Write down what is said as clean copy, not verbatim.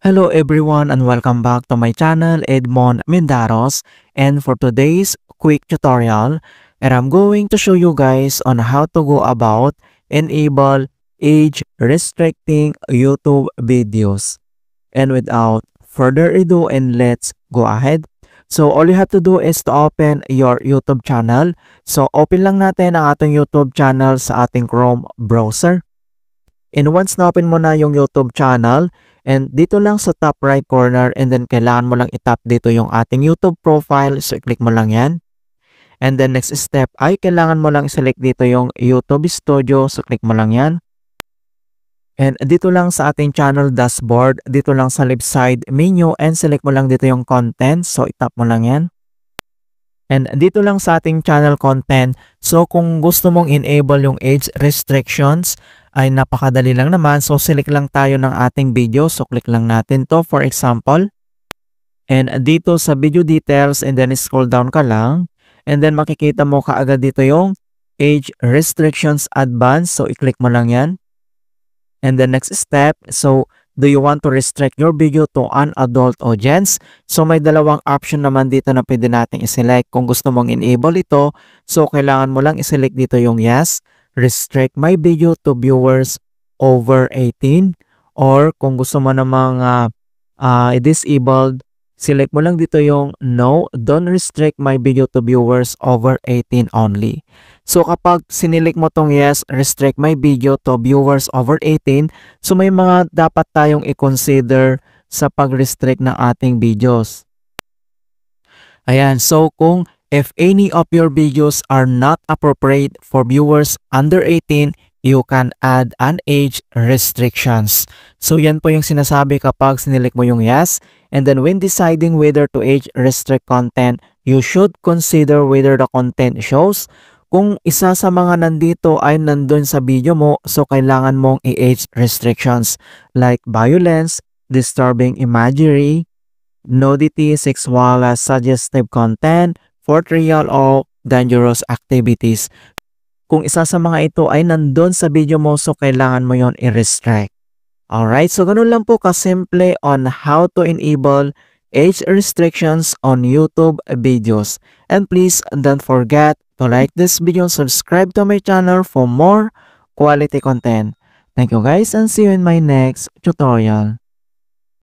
Hello everyone and welcome back to my channel Edmond Mendaros, and for today's quick tutorial and I'm going to show you guys on how to go about enable age restricting YouTube videos. And without further ado, and let's go ahead. So all you have to do is to open your YouTube channel. So open lang natin ang ating YouTube channel sa ating Chrome browser. And once na open mo na yung YouTube channel, and dito lang sa top right corner, and then kailangan mo lang itap dito yung ating YouTube profile. So i-click mo lang yan. And then next step ay kailangan mo lang select dito yung YouTube Studio. So click mo lang yan. And dito lang sa ating channel dashboard, dito lang sa left side menu, and select mo lang dito yung content. So itap mo lang yan. And dito lang sa ating channel content, so kung gusto mong enable yung age restrictions, ay napakadali lang naman. So select lang tayo ng ating video. So click lang natin to for example. And dito sa video details, and then scroll down ka lang. And then makikita mo kaagad dito yung age restrictions advanced. So i-click mo lang yan. And the next step, so do you want to restrict your video to an adult audience? So may dalawang option naman dito na pwede natin i-select. Kung gusto mong enable ito, so kailangan mo lang i-select dito yung yes, restrict my video to viewers over 18. Or kung gusto mo namang i-disabled, select mo lang dito yung no, don't restrict my video to viewers over 18 only. So kapag sinilik mo tong yes, restrict my video to viewers over 18, so may mga dapat tayong i-consider sa pag-restrict ng ating videos. Ayan, so kung if any of your videos are not appropriate for viewers under 18, you can add an age restrictions. So yan po yung sinasabi kapag sinilik mo yung yes. And then when deciding whether to age restrict content, you should consider whether the content shows. Kung isa sa mga nandito ay nandun sa video mo, so kailangan mong i-age restrictions like violence, disturbing imagery, nudity, sexual suggestive content, portrayal of dangerous activities. Kung isa sa mga ito ay nandun sa video mo, so kailangan mo yon i-restrict. Alright, so ganun lang po kasimple on how to enable age restrictions on YouTube videos. And please don't forget to like this video and subscribe to my channel for more quality content. Thank you guys and see you in my next tutorial.